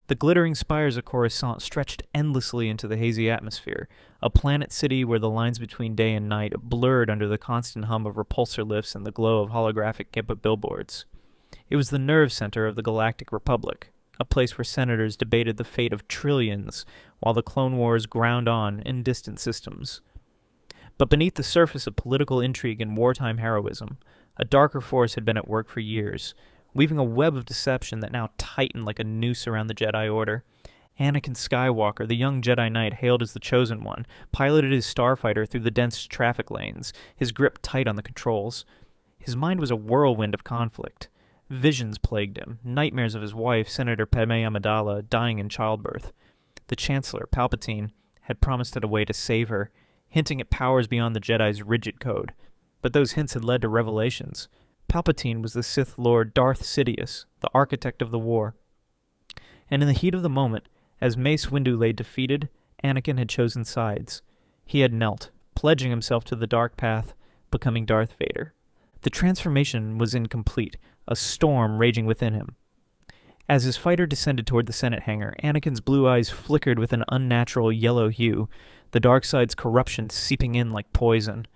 The glittering spires of Corusaunt stretched endlessly into the hazy atmosphere, a planet city where the lines between day and night blurred under the constant hum of repulsor lifts and the glow of holographic billboards. It was the nerve center of the Galactic Republic, a place where senators debated the fate of trillions, while the Clone Wars ground on in distant systems. But beneath the surface of political intrigue and wartime heroism, a darker force had been at work for years, weaving a web of deception that now tightened like a noose around the Jedi Order. Anakin Skywalker, the young Jedi Knight hailed as the Chosen One, piloted his starfighter through the dense traffic lanes, his grip tight on the controls. His mind was a whirlwind of conflict. Visions plagued him, nightmares of his wife, Senator Padmé Amidala, dying in childbirth. The Chancellor, Palpatine, had promised a way to save her, hinting at powers beyond the Jedi's rigid code. But those hints had led to revelations. Palpatine was the Sith Lord Darth Sidious, the architect of the war. And in the heat of the moment, as Mace Windu lay defeated, Anakin had chosen sides. He had knelt, pledging himself to the dark path, becoming Darth Vader. The transformation was incomplete, a storm raging within him. As his fighter descended toward the Senate hangar, Anakin's blue eyes flickered with an unnatural yellow hue, the dark side's corruption seeping in like poison.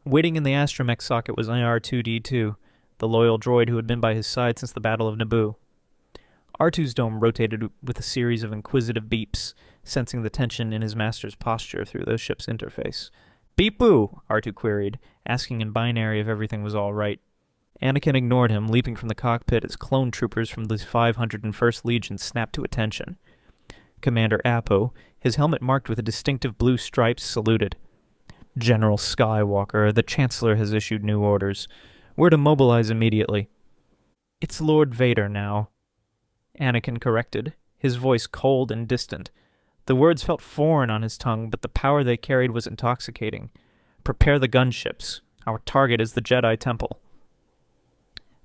Waiting in the astromech socket was R2-D2, the loyal droid who had been by his side since the Battle of Naboo. R2's dome rotated with a series of inquisitive beeps, sensing the tension in his master's posture through the ship's interface. "Beep-boo," R2 queried, asking in binary if everything was all right. Anakin ignored him, leaping from the cockpit as clone troopers from the 501st Legion snapped to attention. Commander Apo, his helmet marked with distinctive blue stripes, saluted. "General Skywalker, the Chancellor has issued new orders. We're to mobilize immediately." "It's Lord Vader now," Anakin corrected, his voice cold and distant. The words felt foreign on his tongue, but the power they carried was intoxicating. "Prepare the gunships. Our target is the Jedi Temple."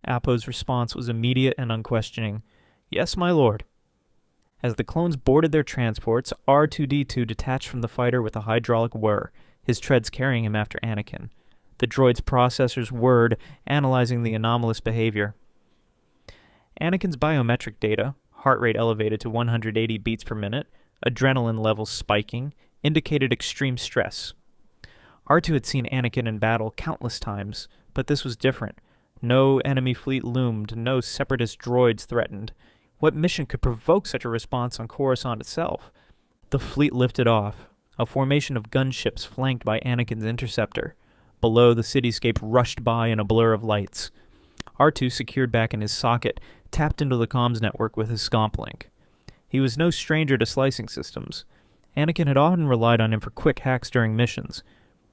Apo's response was immediate and unquestioning. "Yes, my lord." As the clones boarded their transports, R2-D2 detached from the fighter with a hydraulic whir, his treads carrying him after Anakin. The droid's processors whirred, analyzing the anomalous behavior. Anakin's biometric data, heart rate elevated to 180 beats per minute, adrenaline levels spiking, indicated extreme stress. R2 had seen Anakin in battle countless times, but this was different. No enemy fleet loomed, no separatist droids threatened. What mission could provoke such a response on Coruscant itself? The fleet lifted off, a formation of gunships flanked by Anakin's interceptor. Below, the cityscape rushed by in a blur of lights. R2, secured back in his socket, tapped into the comms network with his scomp link. He was no stranger to slicing systems. Anakin had often relied on him for quick hacks during missions.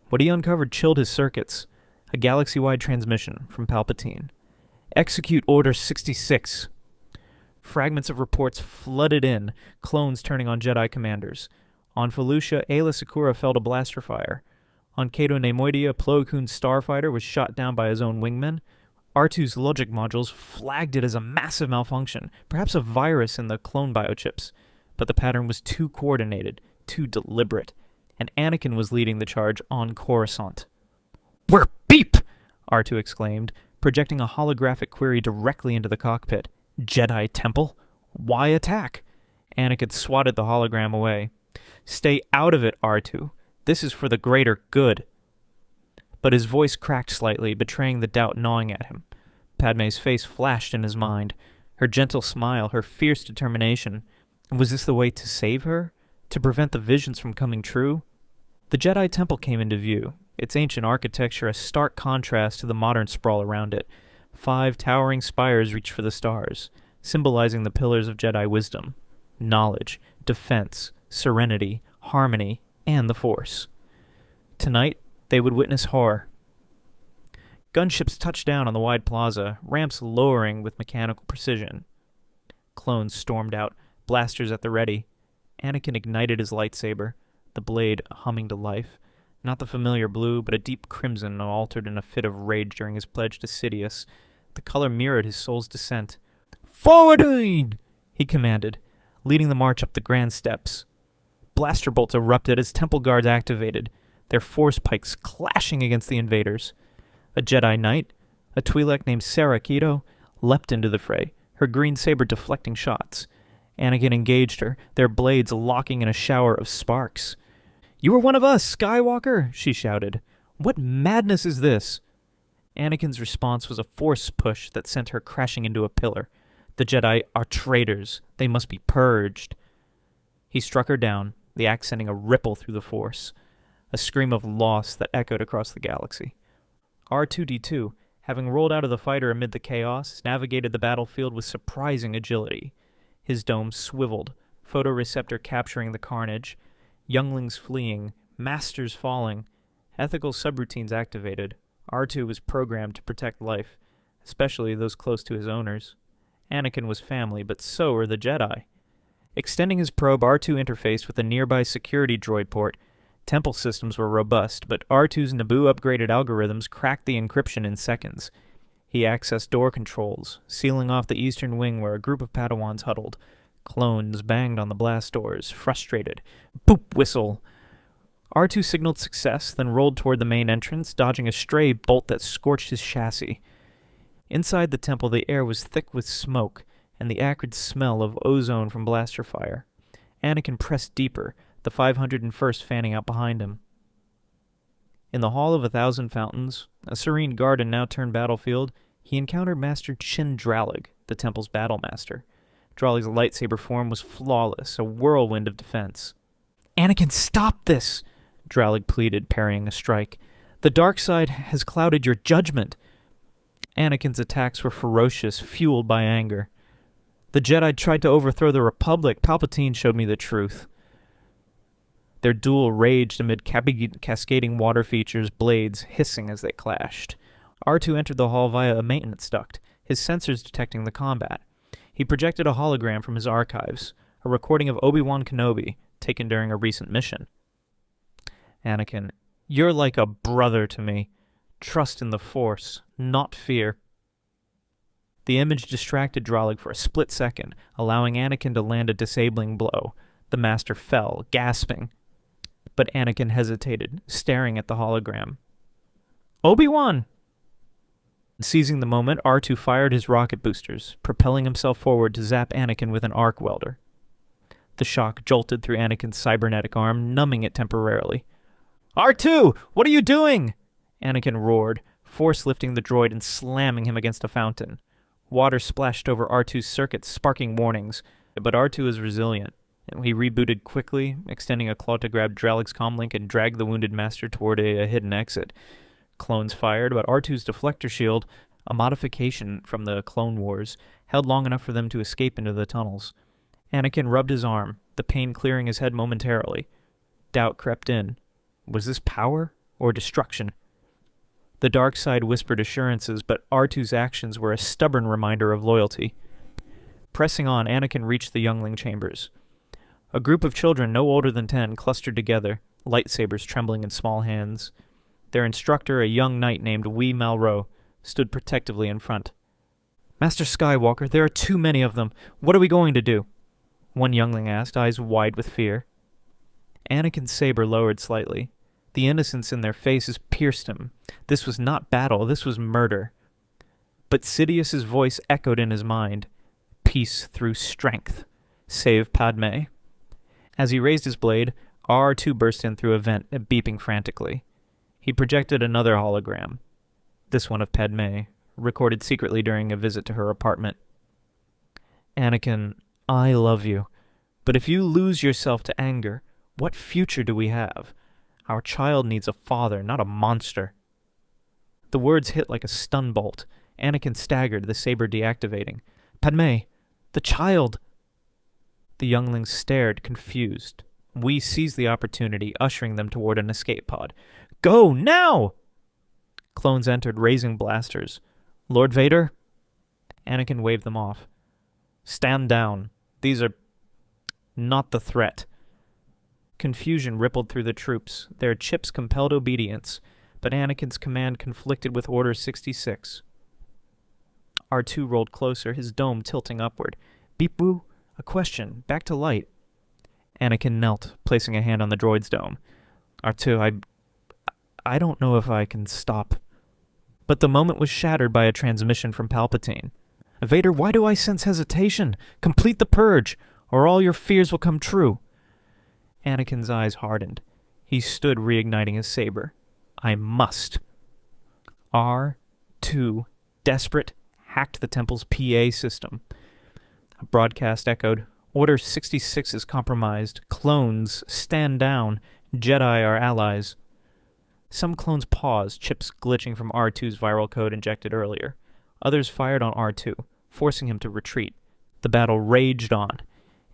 What he uncovered chilled his circuits. A galaxy-wide transmission from Palpatine. "Execute Order 66. Fragments of reports flooded in, clones turning on Jedi commanders. On Felucia, Aayla Secura felt a blaster fire. On Cato Neimoidia, Plo Koon's starfighter was shot down by his own wingmen. R2's logic modules flagged it as a massive malfunction, perhaps a virus in the clone biochips. But the pattern was too coordinated, too deliberate, and Anakin was leading the charge on Coruscant. "We're beep!" R2 exclaimed, projecting a holographic query directly into the cockpit. "Jedi Temple? Why attack?" Anakin swatted the hologram away. "Stay out of it, R2. This is for the greater good." But his voice cracked slightly, betraying the doubt gnawing at him. Padmé's face flashed in his mind. Her gentle smile, her fierce determination. Was this the way to save her? To prevent the visions from coming true? The Jedi Temple came into view, its ancient architecture a stark contrast to the modern sprawl around it. 5 towering spires reached for the stars, symbolizing the pillars of Jedi wisdom, knowledge, defense, serenity, harmony, and the Force. Tonight, they would witness horror. Gunships touched down on the wide plaza, ramps lowering with mechanical precision. Clones stormed out, blasters at the ready. Anakin ignited his lightsaber, the blade humming to life. Not the familiar blue, but a deep crimson altered in a fit of rage during his pledge to Sidious. The color mirrored his soul's descent. "Forwarding!" he commanded, leading the march up the grand steps. Blaster bolts erupted as temple guards activated, their force pikes clashing against the invaders. A Jedi Knight, a Twi'lek named Sarah Keto, leapt into the fray, her green saber deflecting shots. Anakin engaged her, their blades locking in a shower of sparks. "You are one of us, Skywalker!" she shouted. "What madness is this?" Anakin's response was a force push that sent her crashing into a pillar. "The Jedi are traitors. They must be purged." He struck her down, the axe sending a ripple through the Force, a scream of loss that echoed across the galaxy. R2-D2, having rolled out of the fighter amid the chaos, navigated the battlefield with surprising agility. His dome swiveled, photoreceptor capturing the carnage, younglings fleeing, masters falling, ethical subroutines activated. R2 was programmed to protect life, especially those close to his owners. Anakin was family, but so were the Jedi. Extending his probe, R2 interfaced with a nearby security droid port. Temple systems were robust, but R2's Naboo-upgraded algorithms cracked the encryption in seconds. He accessed door controls, sealing off the eastern wing where a group of Padawans huddled. Clones banged on the blast doors, frustrated. Boop whistle! R2 signaled success, then rolled toward the main entrance, dodging a stray bolt that scorched his chassis. Inside the temple, the air was thick with smoke, and the acrid smell of ozone from blaster fire. Anakin pressed deeper, the 501st fanning out behind him. In the Hall of 1,000 Fountains, a serene garden now turned battlefield, he encountered Master Chin Dralig, the temple's battlemaster. Dralig's lightsaber form was flawless, a whirlwind of defense. "Anakin, stop this!" Dralig pleaded, parrying a strike. "The dark side has clouded your judgment." Anakin's attacks were ferocious, fueled by anger. "The Jedi tried to overthrow the Republic. Palpatine showed me the truth." Their duel raged amid cascading water features, blades hissing as they clashed. R2 entered the hall via a maintenance duct, his sensors detecting the combat. He projected a hologram from his archives, a recording of Obi-Wan Kenobi, taken during a recent mission. "Anakin, you're like a brother to me. Trust in the Force, not fear." The image distracted Dralig for a split second, allowing Anakin to land a disabling blow. The Master fell, gasping. But Anakin hesitated, staring at the hologram. "Obi-Wan!" Seizing the moment, R2 fired his rocket boosters, propelling himself forward to zap Anakin with an arc welder. The shock jolted through Anakin's cybernetic arm, numbing it temporarily. "R2! What are you doing?" Anakin roared, force lifting the droid and slamming him against a fountain. Water splashed over R2's circuits, sparking warnings, but R2 is resilient. He rebooted quickly, extending a claw to grab Dralig's comlink and drag the wounded master toward a hidden exit. Clones fired, but R2's deflector shield, a modification from the Clone Wars, held long enough for them to escape into the tunnels. Anakin rubbed his arm, the pain clearing his head momentarily. Doubt crept in. Was this power or destruction? The dark side whispered assurances, but R2's actions were a stubborn reminder of loyalty. Pressing on, Anakin reached the youngling chambers. A group of children no older than 10 clustered together, lightsabers trembling in small hands. Their instructor, a young knight named Wee Malraux, stood protectively in front. "Master Skywalker, there are too many of them. What are we going to do?" One youngling asked, eyes wide with fear. Anakin's saber lowered slightly. The innocence in their faces pierced him. This was not battle, this was murder. But Sidious's voice echoed in his mind. "Peace through strength. Save Padmé." As he raised his blade, R2 burst in through a vent, beeping frantically. He projected another hologram, this one of Padmé, recorded secretly during a visit to her apartment. "Anakin, I love you, but if you lose yourself to anger, what future do we have? Our child needs a father, not a monster." The words hit like a stun bolt. Anakin staggered, the saber deactivating. "Padmé, the child!" The younglings stared, confused. We seized the opportunity, ushering them toward an escape pod. "Go, now!" Clones entered, raising blasters. "Lord Vader?" Anakin waved them off. "Stand down. These are not the threat." Confusion rippled through the troops. Their chips compelled obedience, but Anakin's command conflicted with Order 66. R2 rolled closer, his dome tilting upward. "Beep-boo, a question. Back to light." Anakin knelt, placing a hand on the droid's dome. "R2, I don't know if I can stop." But the moment was shattered by a transmission from Palpatine. "Vader, why do I sense hesitation? Complete the purge. or all your fears will come true. Anakin's eyes hardened. He stood reigniting his saber. I must. R2, desperate, hacked the temple's PA system. A broadcast echoed, Order 66 is compromised. Clones, stand down. Jedi are allies. Some clones paused, chips glitching from R2's viral code injected earlier. Others fired on R2, forcing him to retreat. The battle raged on.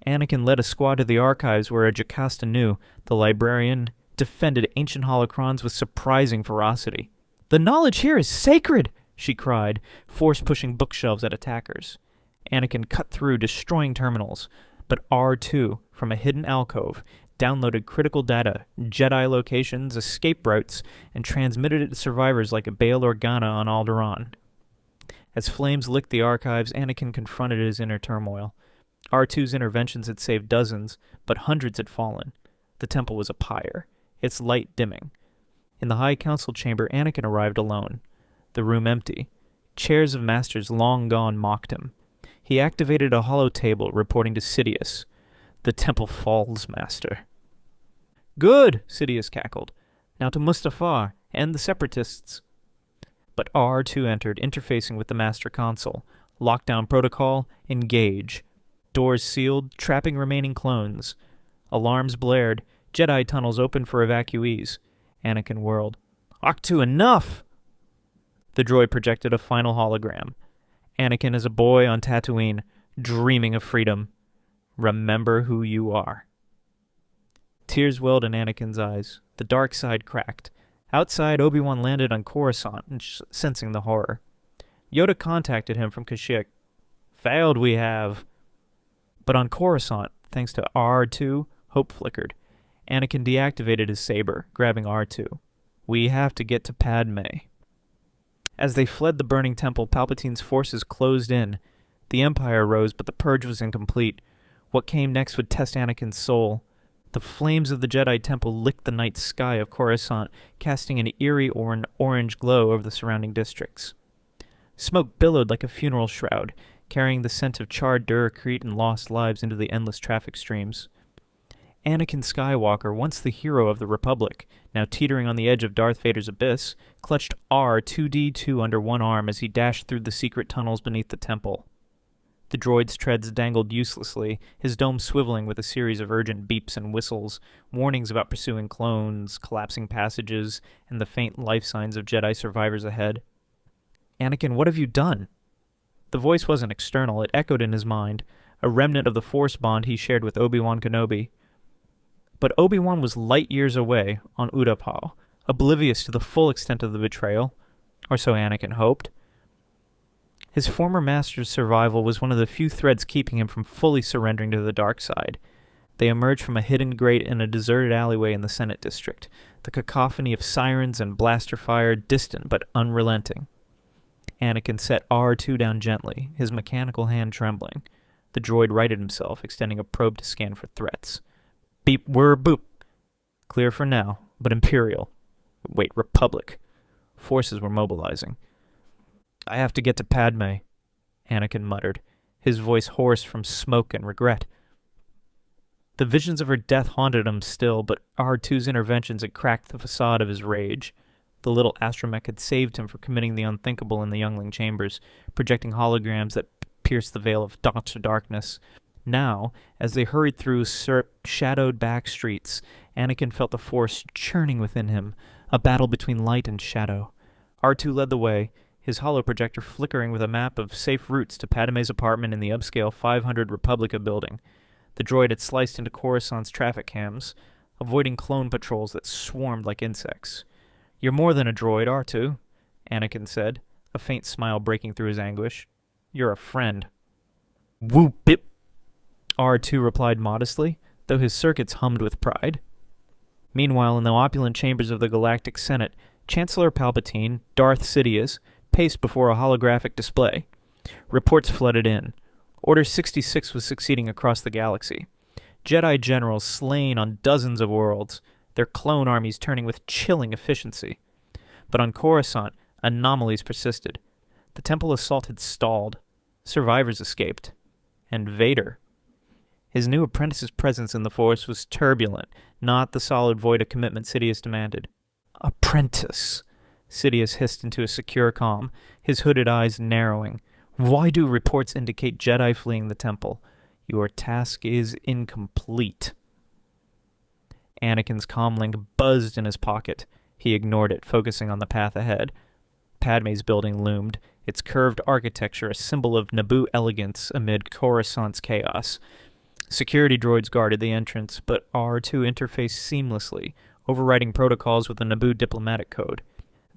Anakin led a squad to the archives where a Jocasta Nu, the librarian, defended ancient holocrons with surprising ferocity. The knowledge here is sacred, she cried, force-pushing bookshelves at attackers. Anakin cut through, destroying terminals, but R2, from a hidden alcove, downloaded critical data, Jedi locations, escape routes, and transmitted it to survivors like a Bail Organa on Alderaan. As flames licked the archives, Anakin confronted his inner turmoil. R2's interventions had saved dozens, but hundreds had fallen. The temple was a pyre, its light dimming. In the High Council chamber, Anakin arrived alone. The room empty. Chairs of masters long gone mocked him. He activated a hollow table, reporting to Sidious. The temple falls, master. Good, Sidious cackled. Now to Mustafar and the Separatists. But R2 entered, interfacing with the master console. Lockdown protocol, engage. Doors sealed, trapping remaining clones. Alarms blared. Jedi tunnels opened for evacuees. Anakin whirled. R2, enough! The droid projected a final hologram. Anakin is a boy on Tatooine, dreaming of freedom. Remember who you are. Tears welled in Anakin's eyes. The dark side cracked. Outside, Obi-Wan landed on Corusaunt, sensing the horror. Yoda contacted him from Kashyyyk. Failed we have. But on Corusaunt, thanks to R2, hope flickered. Anakin deactivated his saber, grabbing R2. We have to get to Padmé. As they fled the burning temple, Palpatine's forces closed in. The Empire rose, but the purge was incomplete. What came next would test Anakin's soul. The flames of the Jedi Temple licked the night sky of Coruscant, casting an eerie orange glow over the surrounding districts. Smoke billowed like a funeral shroud, carrying the scent of charred Duracrete and lost lives into the endless traffic streams. Anakin Skywalker, once the hero of the Republic, now teetering on the edge of Darth Vader's abyss, clutched R2-D2 under one arm as he dashed through the secret tunnels beneath the temple. The droid's treads dangled uselessly, his dome swiveling with a series of urgent beeps and whistles, warnings about pursuing clones, collapsing passages, and the faint life signs of Jedi survivors ahead. Anakin, what have you done? The voice wasn't external, it echoed in his mind, a remnant of the Force bond he shared with Obi-Wan Kenobi. But Obi-Wan was light years away on Utapau, oblivious to the full extent of the betrayal, or so Anakin hoped. His former master's survival was one of the few threads keeping him from fully surrendering to the dark side. They emerged from a hidden grate in a deserted alleyway in the Senate district, the cacophony of sirens and blaster fire distant but unrelenting. Anakin set R2 down gently, his mechanical hand trembling. The droid righted himself, extending a probe to scan for threats. Beep, whir, boop. Clear for now, but Imperial. Wait, Republic. Forces were mobilizing. I have to get to Padmé, Anakin muttered, his voice hoarse from smoke and regret. The visions of her death haunted him still, but R2's interventions had cracked the facade of his rage. The little astromech had saved him from committing the unthinkable in the youngling chambers, projecting holograms that pierced the veil of darkness. Now, as they hurried through shadowed back streets, Anakin felt the Force churning within him, a battle between light and shadow. R2 led the way, his holoprojector flickering with a map of safe routes to Padmé's apartment in the upscale 500 Republica building. The droid had sliced into Coruscant's traffic cams, avoiding clone patrols that swarmed like insects. You're more than a droid, R2, Anakin said, a faint smile breaking through his anguish. You're a friend. Whoop bip, R2 replied modestly, though his circuits hummed with pride. Meanwhile, in the opulent chambers of the Galactic Senate, Chancellor Palpatine, Darth Sidious, paced before a holographic display. Reports flooded in. Order 66 was succeeding across the galaxy. Jedi generals slain on dozens of worlds, their clone armies turning with chilling efficiency. But on Coruscant, anomalies persisted. The temple assault had stalled. Survivors escaped. And Vader. His new apprentice's presence in the Force was turbulent, not the solid void of commitment Sidious demanded. "Apprentice," Sidious hissed into a secure calm, his hooded eyes narrowing. "Why do reports indicate Jedi fleeing the temple? Your task is incomplete." Anakin's comlink buzzed in his pocket. He ignored it, focusing on the path ahead. Padmé's building loomed, its curved architecture a symbol of Naboo elegance amid Coruscant's chaos. Security droids guarded the entrance, but R2 interfaced seamlessly, overriding protocols with the Naboo diplomatic code.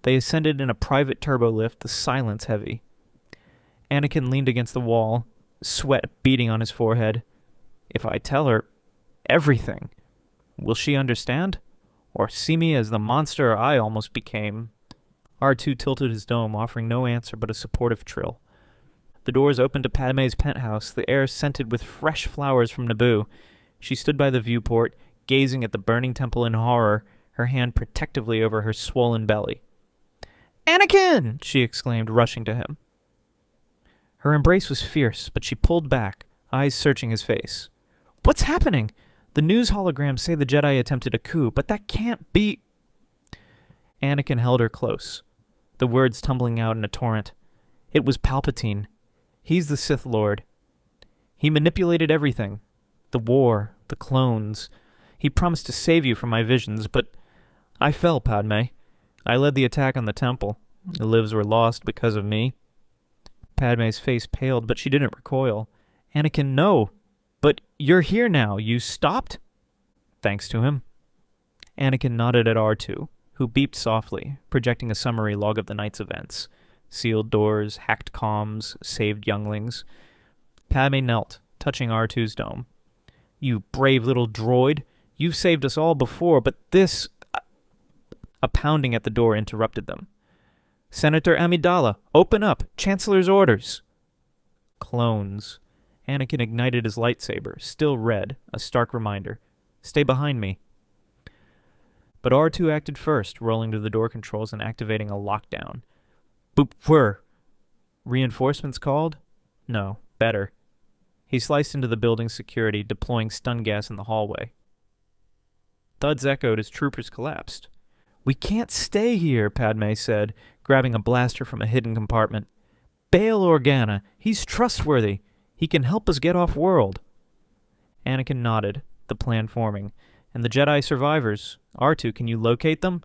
They ascended in a private turbolift, the silence heavy. Anakin leaned against the wall, sweat beading on his forehead. If I tell her everything, will she understand? Or see me as the monster I almost became? R2 tilted his dome, offering no answer but a supportive trill. The doors opened to Padmé's penthouse, the air scented with fresh flowers from Naboo. She stood by the viewport, gazing at the burning temple in horror, her hand protectively over her swollen belly. "Anakin!" she exclaimed, rushing to him. Her embrace was fierce, but she pulled back, eyes searching his face. "What's happening? The news holograms say the Jedi attempted a coup, but that can't be—" Anakin held her close, the words tumbling out in a torrent. "It was Palpatine. He's the Sith Lord. He manipulated everything. The war, the clones. He promised to save you from my visions, but I fell, Padmé. I led the attack on the temple. The lives were lost because of me." Padmé's face paled, but she didn't recoil. "Anakin, no. But you're here now. You stopped?" "Thanks to him." Anakin nodded at R2, who beeped softly, projecting a summary log of the night's events. Sealed doors, hacked comms, saved younglings. Padmé knelt, touching R2's dome. "You brave little droid. You've saved us all before, but this—" A pounding at the door interrupted them. "Senator Amidala, open up! Chancellor's orders!" Clones. Anakin ignited his lightsaber, still red, a stark reminder. "Stay behind me." But R2 acted first, rolling to the door controls and activating a lockdown. "Boop whir." Reinforcements called? No, better. He sliced into the building's security, deploying stun gas in the hallway. Thuds echoed as troopers collapsed. "We can't stay here," Padmé said, grabbing a blaster from a hidden compartment. "Bail Organa. He's trustworthy. He can help us get off-world." Anakin nodded, the plan forming. "And the Jedi survivors? R2, can you locate them?"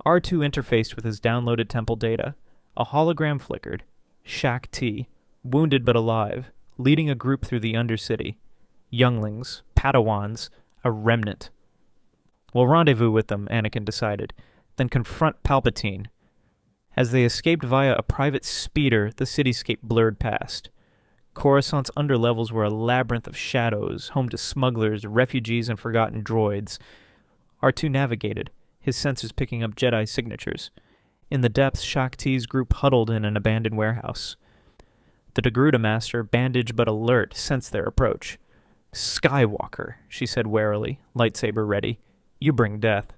R2 interfaced with his downloaded temple data. A hologram flickered. Shaak Ti, wounded but alive, leading a group through the Undercity. Younglings, Padawans, a remnant. "We'll rendezvous with them," Anakin decided, then confront Palpatine. As they escaped via a private speeder, the cityscape blurred past. Coruscant's underlevels were a labyrinth of shadows, home to smugglers, refugees, and forgotten droids. R2 navigated, his sensors picking up Jedi signatures. In the depths, Shaak Ti's group huddled in an abandoned warehouse. The Degruda master, bandaged but alert, sensed their approach. "Skywalker," she said warily, lightsaber ready. "You bring death."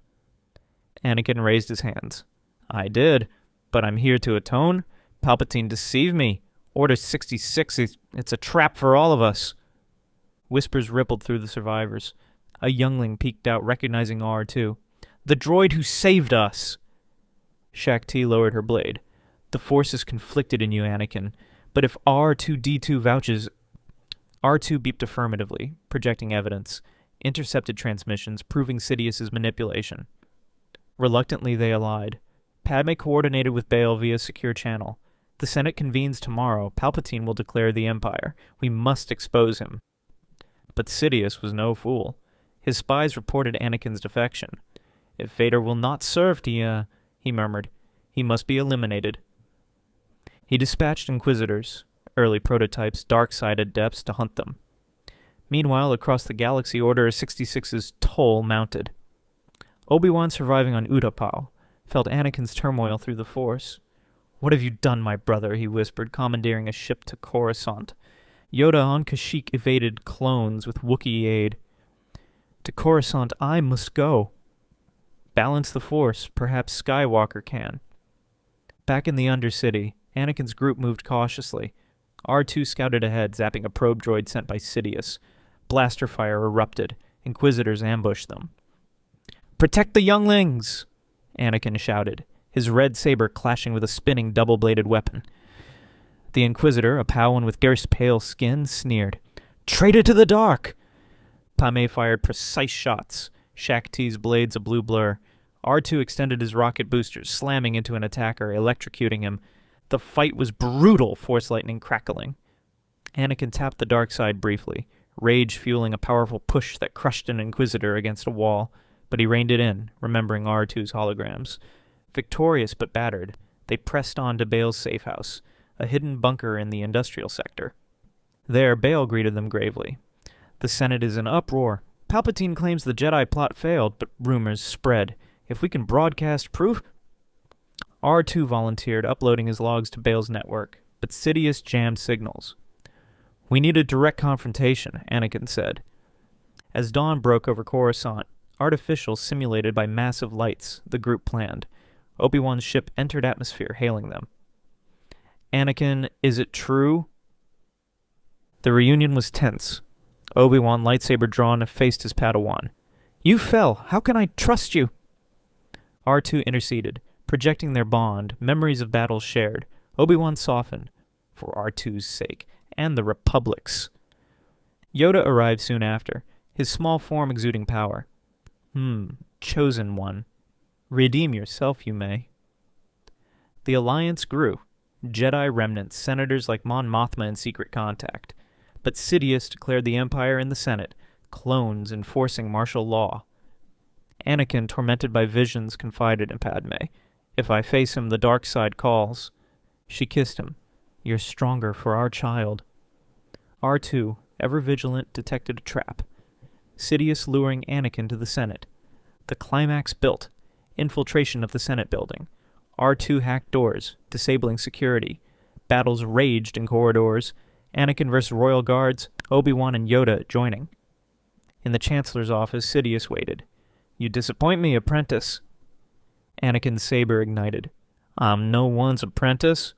Anakin raised his hands. "I did, but I'm here to atone. Palpatine deceived me. Order 66, it's a trap for all of us." Whispers rippled through the survivors. A youngling peeked out, recognizing R2. "The droid who saved us!" Shaak Ti lowered her blade. "The Force is conflicted in you, Anakin, but if R2-D2 vouches—" R2 beeped affirmatively, projecting evidence. Intercepted transmissions, proving Sidious's manipulation. Reluctantly, they allied. Padmé coordinated with Bail via secure channel. "The Senate convenes tomorrow. Palpatine will declare the Empire. We must expose him." But Sidious was no fool. His spies reported Anakin's defection. "If Vader will not serve Tia," he murmured, "he must be eliminated." He dispatched Inquisitors, early prototypes, dark-side adepts, to hunt them. Meanwhile, across the galaxy, Order 66's toll mounted. Obi-Wan, surviving on Utapau, felt Anakin's turmoil through the Force. "What have you done, my brother?" he whispered, commandeering a ship to Corusaunt. Yoda on Kashyyyk evaded clones with Wookiee aid. "To Corusaunt I must go." "Balance the Force. Perhaps Skywalker can." Back in the Undercity, Anakin's group moved cautiously. R2 scouted ahead, zapping a probe droid sent by Sidious. Blaster fire erupted. Inquisitors ambushed them. "Protect the younglings!" Anakin shouted, his red saber clashing with a spinning double-bladed weapon. The Inquisitor, a Pauwan with fierce pale skin, sneered. "Traitor to the dark!" Padmé fired precise shots, Shaak Ti's blades a blue blur. R2 extended his rocket boosters, slamming into an attacker, electrocuting him. The fight was brutal, force lightning crackling. Anakin tapped the dark side briefly, rage fueling a powerful push that crushed an Inquisitor against a wall, but he reined it in, remembering R2's holograms. Victorious but battered, they pressed on to Bail's safe house, a hidden bunker in the industrial sector. There, Bail greeted them gravely. "The Senate is in uproar. Palpatine claims the Jedi plot failed, but rumors spread. If we can broadcast proof..." R2 volunteered, uploading his logs to Bail's network, but Sidious jammed signals. "We need a direct confrontation," Anakin said. As dawn broke over Corusaunt, artificial simulated by massive lights, the group planned. Obi-Wan's ship entered atmosphere, hailing them. "Anakin, is it true?" The reunion was tense. Obi-Wan, lightsaber drawn, faced his Padawan. "You fell. How can I trust you?" R2 interceded, projecting their bond, memories of battles shared. Obi-Wan softened, for R2's sake, and the Republic's. Yoda arrived soon after, his small form exuding power. Chosen one. Redeem yourself, you may." The alliance grew. Jedi remnants, senators like Mon Mothma in secret contact. But Sidious declared the Empire in the Senate, clones enforcing martial law. Anakin, tormented by visions, confided in Padmé. "If I face him, the dark side calls." She kissed him. "You're stronger for our child." R2, ever vigilant, detected a trap. Sidious luring Anakin to the Senate. The climax built. Infiltration of the Senate building. R2 hacked doors, disabling security. Battles raged in corridors. Anakin versus Royal Guards, Obi-Wan and Yoda joining. In the Chancellor's office, Sidious waited. "You disappoint me, apprentice." Anakin's saber ignited. "I'm no one's apprentice."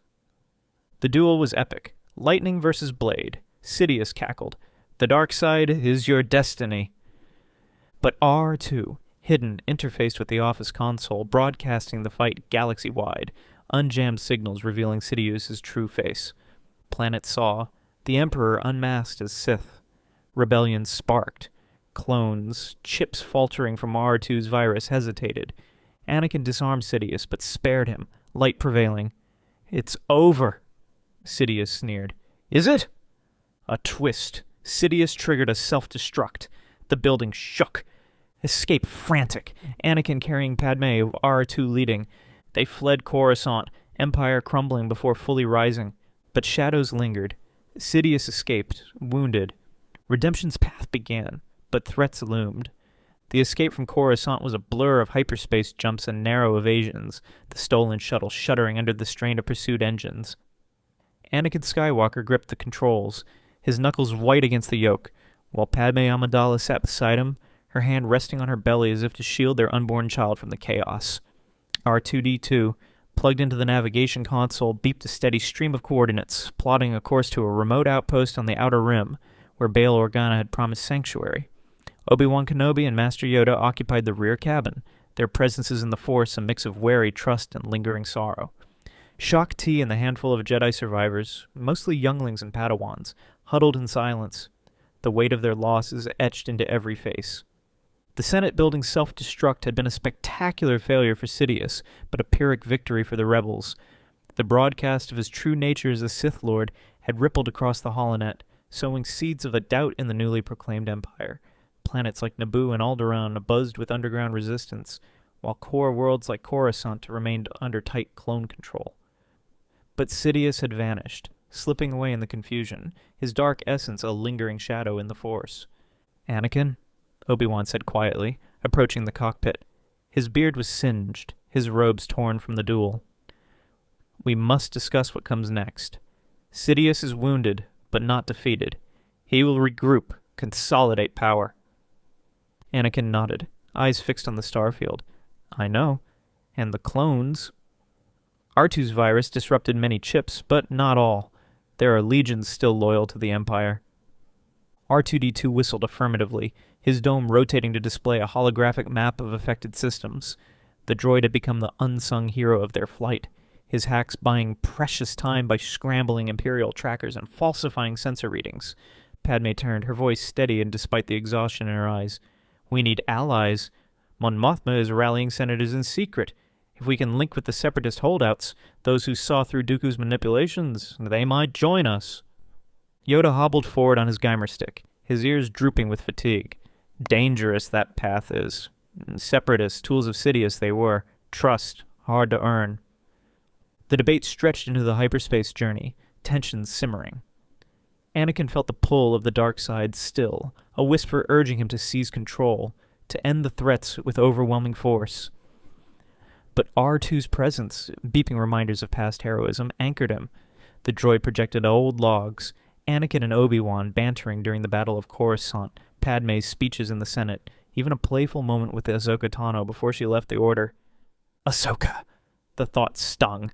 The duel was epic. Lightning versus blade. Sidious cackled. "The dark side is your destiny." But R2, hidden, interfaced with the office console, broadcasting the fight galaxy-wide, unjammed signals revealing Sidious's true face. Planet saw. The Emperor unmasked as Sith. Rebellion sparked. Clones, chips faltering from R2's virus, hesitated. Anakin disarmed Sidious, but spared him, light prevailing. "It's over," Sidious sneered. "Is it?" A twist. Sidious triggered a self-destruct. The building shook. Escape frantic. Anakin carrying Padmé, R2 leading. They fled Corusaunt, Empire crumbling before fully rising. But shadows lingered. Sidious escaped, wounded. Redemption's path began, but threats loomed. The escape from Corusaunt was a blur of hyperspace jumps and narrow evasions, the stolen shuttle shuddering under the strain of pursued engines. Anakin Skywalker gripped the controls, his knuckles white against the yoke, while Padmé Amidala sat beside him, her hand resting on her belly as if to shield their unborn child from the chaos. R2-D2, plugged into the navigation console, beeped a steady stream of coordinates, plotting a course to a remote outpost on the Outer Rim, where Bail Organa had promised sanctuary. Obi-Wan Kenobi and Master Yoda occupied the rear cabin, their presences in the Force a mix of wary trust and lingering sorrow. Shaak Ti and the handful of Jedi survivors, mostly younglings and Padawans, huddled in silence. The weight of their losses etched into every face. The Senate building's self-destruct had been a spectacular failure for Sidious, but a Pyrrhic victory for the rebels. The broadcast of his true nature as a Sith Lord had rippled across the holonet, sowing seeds of a doubt in the newly proclaimed Empire. Planets like Naboo and Alderaan buzzed with underground resistance, while core worlds like Corusaunt remained under tight clone control. But Sidious had vanished, slipping away in the confusion, his dark essence a lingering shadow in the Force. "Anakin?" Obi-Wan said quietly, approaching the cockpit. His beard was singed, his robes torn from the duel. "We must discuss what comes next. Sidious is wounded, but not defeated. He will regroup, consolidate power." Anakin nodded, eyes fixed on the starfield. "I know. And the clones..." R2's virus disrupted many chips, but not all. There are legions still loyal to the Empire. R2-D2 whistled affirmatively, his dome rotating to display a holographic map of affected systems. The droid had become the unsung hero of their flight, his hacks buying precious time by scrambling Imperial trackers and falsifying sensor readings. Padmé turned, her voice steady and despite the exhaustion in her eyes. "We need allies. Mon Mothma is rallying senators in secret. If we can link with the separatist holdouts, those who saw through Dooku's manipulations, they might join us." Yoda hobbled forward on his Geimer stick, his ears drooping with fatigue. Dangerous that path is. Separatists, tools of Sidious they were. Trust, hard to earn. The debate stretched into the hyperspace journey, tensions simmering. Anakin felt the pull of the dark side still, a whisper urging him to seize control, to end the threats with overwhelming force. But R2's presence, beeping reminders of past heroism, anchored him. The droid projected old logs, Anakin and Obi-Wan bantering during the Battle of Corusaunt, Padmé's speeches in the Senate, even a playful moment with Ahsoka Tano before she left the Order. Ahsoka! The thought stung.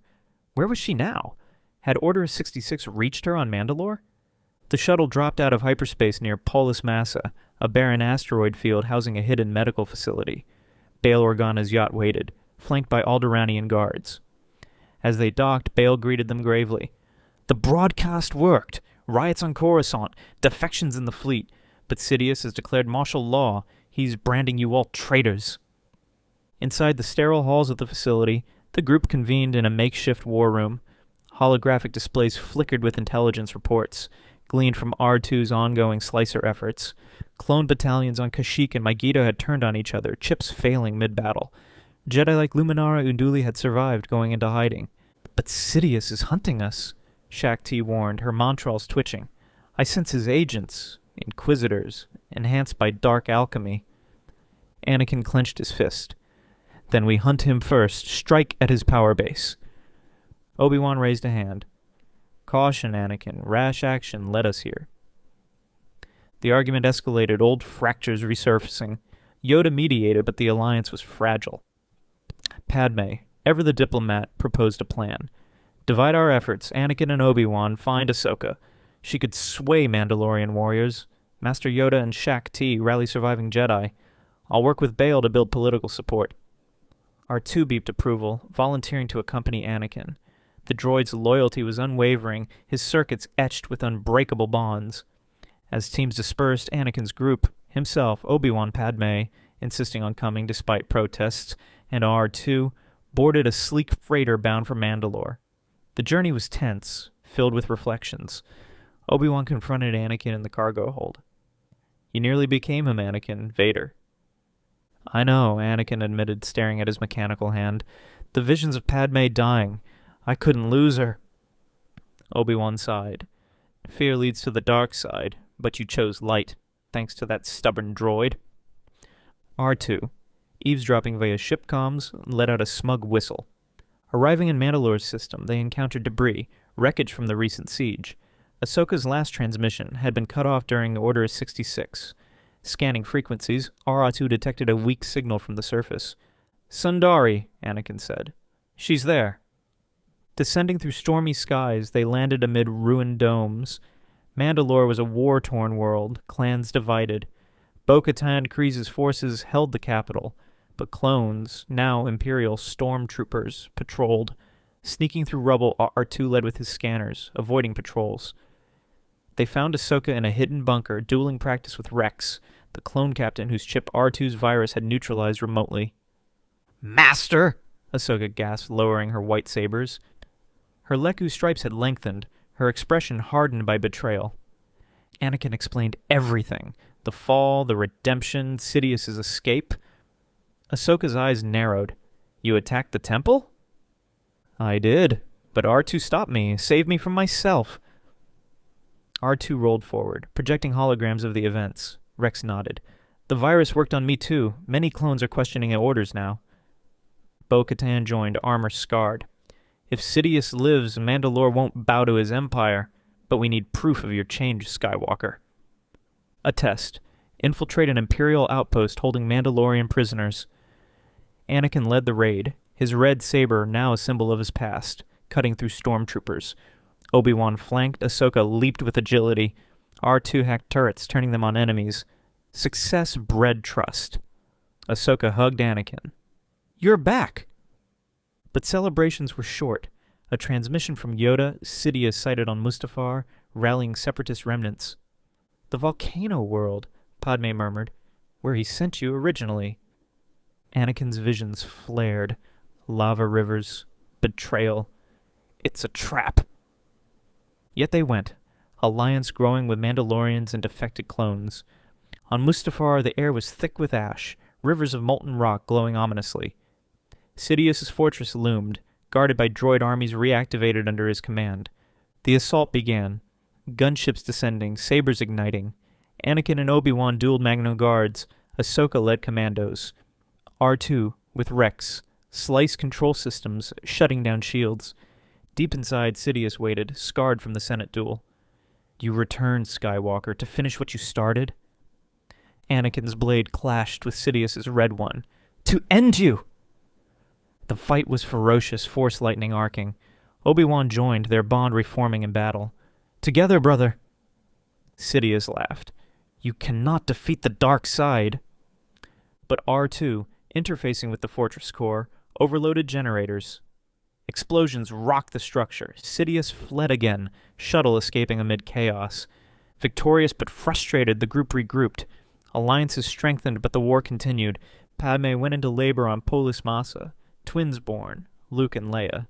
Where was she now? Had Order 66 reached her on Mandalore? The shuttle dropped out of hyperspace near Polis Massa, a barren asteroid field housing a hidden medical facility. Bail Organa's yacht waited, flanked by Alderaanian guards. As they docked, Bail greeted them gravely. "The broadcast worked. Riots on Corusaunt, defections in the fleet. But Sidious has declared martial law. He's branding you all traitors." Inside the sterile halls of the facility, the group convened in a makeshift war room. Holographic displays flickered with intelligence reports, gleaned from R2's ongoing slicer efforts. Clone battalions on Kashyyyk and Megiddo had turned on each other, chips failing mid-battle. Jedi like Luminara Unduli had survived, going into hiding. "But Sidious is hunting us," Shaak Ti warned, her montrals twitching. "I sense his agents, inquisitors, enhanced by dark alchemy." Anakin clenched his fist. "Then we hunt him first, strike at his power base." Obi-Wan raised a hand. "Caution, Anakin. Rash action led us here." The argument escalated, old fractures resurfacing. Yoda mediated, but the alliance was fragile. Padmé, ever the diplomat, proposed a plan. Divide our efforts, Anakin and Obi-Wan, find Ahsoka. She could sway Mandalorian warriors. Master Yoda and Shaak Ti rally surviving Jedi. I'll work with Bail to build political support. R2 beeped approval, volunteering to accompany Anakin. The droid's loyalty was unwavering, his circuits etched with unbreakable bonds. As teams dispersed, Anakin's group, himself, Obi-Wan, Padmé, insisting on coming despite protests, and R2, boarded a sleek freighter bound for Mandalore. The journey was tense, filled with reflections. Obi-Wan confronted Anakin in the cargo hold. "You nearly became him, Anakin, Vader." "I know," Anakin admitted, staring at his mechanical hand. "The visions of Padmé dying. I couldn't lose her." Obi-Wan sighed. "Fear leads to the dark side, but you chose light, thanks to that stubborn droid." R2, eavesdropping via ship comms, let out a smug whistle. Arriving in Mandalore's system, they encountered debris, wreckage from the recent siege. Ahsoka's last transmission had been cut off during Order 66. Scanning frequencies, R2 detected a weak signal from the surface. "Sundari," Anakin said. "She's there." Descending through stormy skies, they landed amid ruined domes. Mandalore was a war-torn world, clans divided. Bo-Katan Kryze's forces held the capital, but clones, now Imperial stormtroopers, patrolled. Sneaking through rubble, R2 led with his scanners, avoiding patrols. They found Ahsoka in a hidden bunker, dueling practice with Rex, the clone captain whose chip R2's virus had neutralized remotely. "Master!" Ahsoka gasped, lowering her white sabers. Her Leku stripes had lengthened, her expression hardened by betrayal. Anakin explained everything. The fall, the redemption, Sidious's escape. Ahsoka's eyes narrowed. "You attacked the temple?" "I did, but R2 stopped me, saved me from myself." R2 rolled forward, projecting holograms of the events. Rex nodded. "The virus worked on me too. Many clones are questioning orders now." Bo-Katan joined, armor scarred. "If Sidious lives, Mandalore won't bow to his empire, but we need proof of your change, Skywalker." A test. Infiltrate an Imperial outpost holding Mandalorian prisoners. Anakin led the raid, his red saber now a symbol of his past, cutting through stormtroopers. Obi-Wan flanked, Ahsoka leaped with agility. R2 hacked turrets, turning them on enemies. Success bred trust. Ahsoka hugged Anakin. "You're back!" But celebrations were short. A transmission from Yoda, Sidious sighted on Mustafar, rallying separatist remnants. "The volcano world," Padmé murmured, "where he sent you originally." Anakin's visions flared. Lava rivers. Betrayal. It's a trap. Yet they went, alliance growing with Mandalorians and defected clones. On Mustafar, the air was thick with ash, rivers of molten rock glowing ominously. Sidious's fortress loomed, guarded by droid armies reactivated under his command. The assault began, gunships descending, sabers igniting. Anakin and Obi-Wan dueled Magna Guards. Ahsoka led commandos. R2, with Rex, sliced control systems, shutting down shields. Deep inside, Sidious waited, scarred from the Senate duel. "You returned, Skywalker, to finish what you started?" Anakin's blade clashed with Sidious's red one. "To end you!" The fight was ferocious, force lightning arcing. Obi-Wan joined, their bond reforming in battle. "Together, brother!" Sidious laughed. "You cannot defeat the dark side." But R2, interfacing with the fortress core, overloaded generators. Explosions rocked the structure. Sidious fled again, shuttle escaping amid chaos. Victorious but frustrated, the group regrouped. Alliances strengthened, but the war continued. Padmé went into labor on Polis Massa. Twins born, Luke and Leia.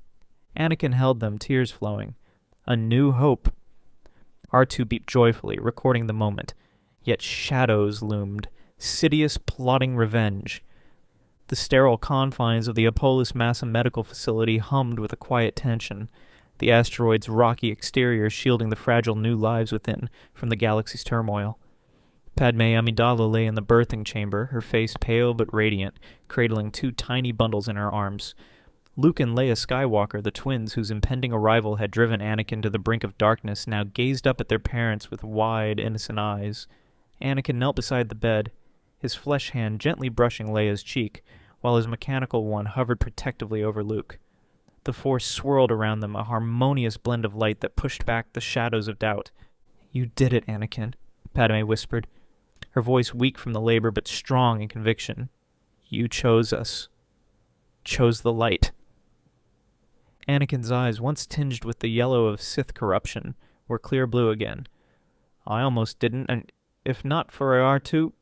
Anakin held them, tears flowing. A new hope. R2 beeped joyfully, recording the moment. Yet shadows loomed. Sidious plotting revenge. The sterile confines of the Polis Massa medical facility hummed with a quiet tension, the asteroid's rocky exterior shielding the fragile new lives within from the galaxy's turmoil. Padmé Amidala lay in the birthing chamber, her face pale but radiant, cradling two tiny bundles in her arms. Luke and Leia Skywalker, the twins whose impending arrival had driven Anakin to the brink of darkness, now gazed up at their parents with wide, innocent eyes. Anakin knelt beside the bed, his flesh hand gently brushing Leia's cheek, while his mechanical one hovered protectively over Luke. The Force swirled around them, a harmonious blend of light that pushed back the shadows of doubt. "You did it, Anakin," Padmé whispered, her voice weak from the labor but strong in conviction. "You chose us. Chose the light." Anakin's eyes, once tinged with the yellow of Sith corruption, were clear blue again. "I almost didn't, and if not for R2...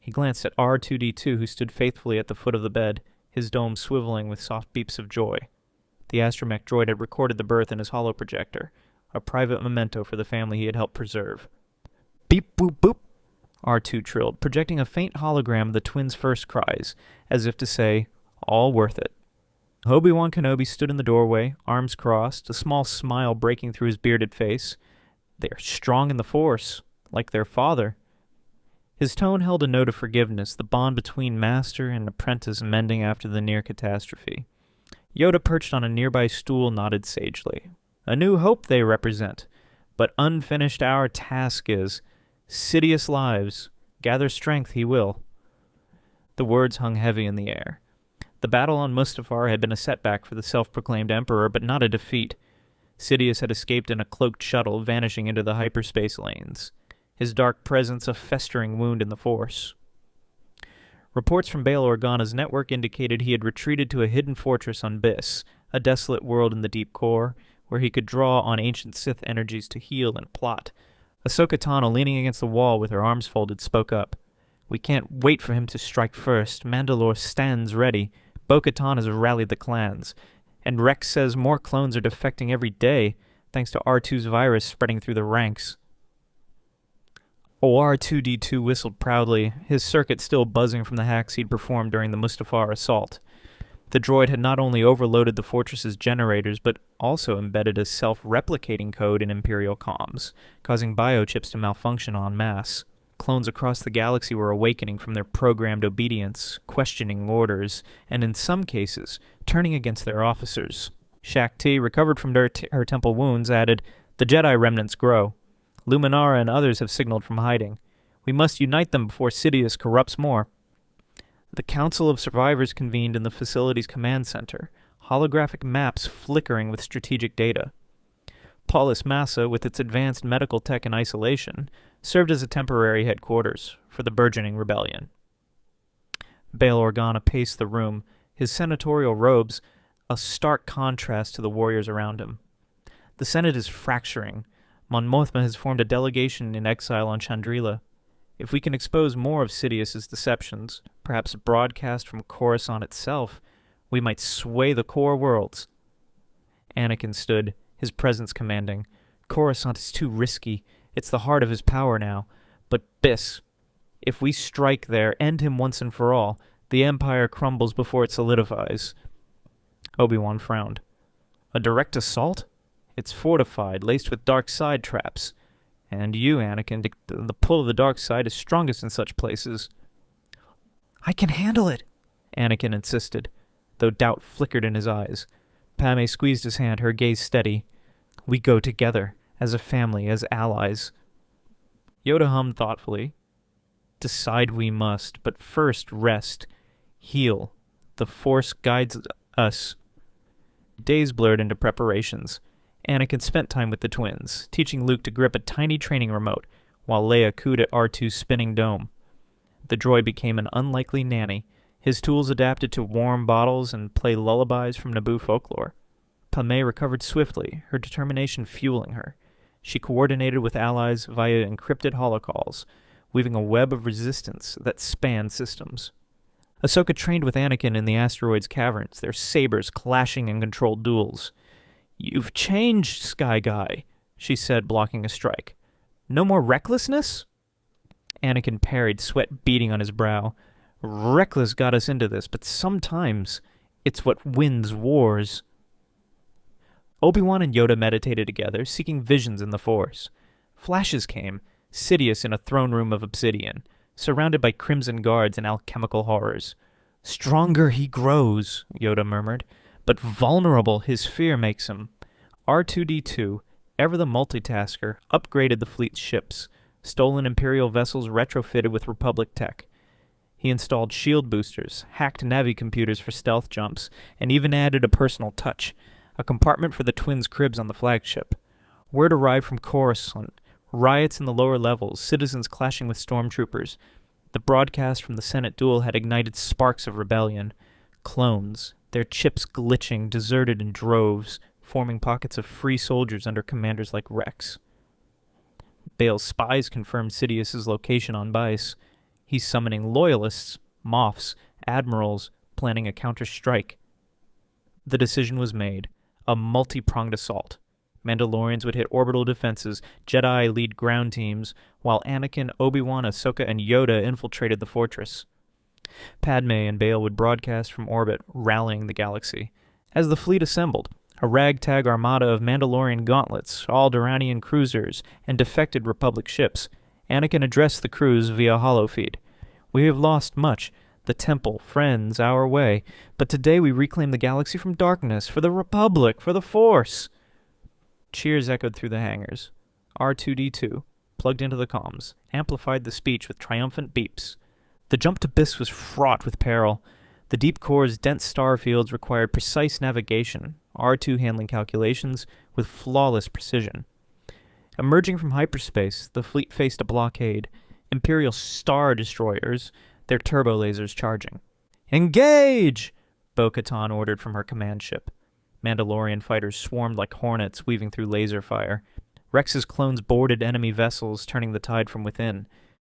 He glanced at R2-D2, who stood faithfully at the foot of the bed, his dome swiveling with soft beeps of joy. The astromech droid had recorded the birth in his holoprojector, a private memento for the family he had helped preserve. "Beep boop boop," R2 trilled, projecting a faint hologram of the twins' first cries, as if to say, "All worth it." Obi-Wan Kenobi stood in the doorway, arms crossed, a small smile breaking through his bearded face. "They are strong in the Force, like their father." His tone held a note of forgiveness, the bond between master and apprentice mending after the near catastrophe. Yoda, perched on a nearby stool, nodded sagely. "A new hope they represent, but unfinished our task is. Sidious lives. Gather strength he will." The words hung heavy in the air. The battle on Mustafar had been a setback for the self-proclaimed Emperor, but not a defeat. Sidious had escaped in a cloaked shuttle, vanishing into the hyperspace lanes, his dark presence a festering wound in the Force. Reports from Bail Organa's network indicated he had retreated to a hidden fortress on Biss, a desolate world in the deep core, where he could draw on ancient Sith energies to heal and plot. Ahsoka Tano, leaning against the wall with her arms folded, spoke up. "We can't wait for him to strike first. Mandalore stands ready. Bo-Katan has rallied the clans. And Rex says more clones are defecting every day, thanks to R2's virus spreading through the ranks." R2-D2 whistled proudly, his circuit still buzzing from the hacks he'd performed during the Mustafar assault. The droid had not only overloaded the fortress's generators, but also embedded a self-replicating code in Imperial comms, causing biochips to malfunction en masse. Clones across the galaxy were awakening from their programmed obedience, questioning orders, and in some cases, turning against their officers. Shakti, recovered from her temple wounds, added, "The Jedi remnants grow. Luminara and others have signaled from hiding. We must unite them before Sidious corrupts more." The Council of Survivors convened in the facility's command center, holographic maps flickering with strategic data. Paulus Massa, with its advanced medical tech and isolation, served as a temporary headquarters for the burgeoning rebellion. Bail Organa paced the room, his senatorial robes a stark contrast to the warriors around him. The Senate is fracturing. Mon Mothma has formed a delegation in exile on Chandrila. If we can expose more of Sidious's deceptions, perhaps broadcast from Coruscant itself, we might sway the core worlds. Anakin stood, his presence commanding. Coruscant is too risky. It's the heart of his power now. But Biss, if we strike there, end him once and for all, the Empire crumbles before it solidifies. Obi-Wan frowned. A direct assault? It's fortified, laced with dark side traps. And you, Anakin, the pull of the dark side is strongest in such places. I can handle it, Anakin insisted, though doubt flickered in his eyes. Padmé squeezed his hand, her gaze steady. We go together, as a family, as allies. Yoda hummed thoughtfully. Decide we must, but first rest. Heal. The Force guides us. Days blurred into preparations. Anakin spent time with the twins, teaching Luke to grip a tiny training remote, while Leia cooed at R2's spinning dome. The droid became an unlikely nanny, his tools adapted to warm bottles and play lullabies from Naboo folklore. Padmé recovered swiftly, her determination fueling her. She coordinated with allies via encrypted holocalls, weaving a web of resistance that spanned systems. Ahsoka trained with Anakin in the asteroid's caverns, their sabers clashing in controlled duels. You've changed, Sky Guy, she said, blocking a strike. No more recklessness? Anakin parried, sweat beading on his brow. Reckless got us into this, but sometimes it's what wins wars. Obi-Wan and Yoda meditated together, seeking visions in the Force. Flashes came, Sidious in a throne room of obsidian, surrounded by crimson guards and alchemical horrors. Stronger he grows, Yoda murmured, but vulnerable his fear makes him. R2-D2, ever the multitasker, upgraded the fleet's ships, stolen Imperial vessels retrofitted with Republic tech. He installed shield boosters, hacked Navi computers for stealth jumps, and even added a personal touch, a compartment for the twins' cribs on the flagship. Word arrived from Coruscant, riots in the lower levels, citizens clashing with stormtroopers. The broadcast from the Senate duel had ignited sparks of rebellion. Clones, their chips glitching, deserted in droves, forming pockets of free soldiers under commanders like Rex. Bail's spies confirmed Sidious's location on Bice. He's summoning loyalists, Moffs, admirals, planning a counter-strike. The decision was made. A multi-pronged assault. Mandalorians would hit orbital defenses, Jedi lead ground teams, while Anakin, Obi-Wan, Ahsoka, and Yoda infiltrated the fortress. Padmé and Bail would broadcast from orbit, rallying the galaxy. As the fleet assembled, a ragtag armada of Mandalorian gauntlets, Alderaanian cruisers, and defected Republic ships, Anakin addressed the crews via holofeed. We have lost much, the Temple, friends, our way, but today we reclaim the galaxy from darkness, for the Republic, for the Force. Cheers echoed through the hangars. R2-D2, plugged into the comms, amplified the speech with triumphant beeps. The jump to Biss was fraught with peril. The deep core's dense star fields required precise navigation, R2 handling calculations with flawless precision. Emerging from hyperspace, the fleet faced a blockade, Imperial Star Destroyers, their turbo lasers charging. Engage! Bo-Katan ordered from her command ship. Mandalorian fighters swarmed like hornets, weaving through laser fire. Rex's clones boarded enemy vessels, turning the tide from within.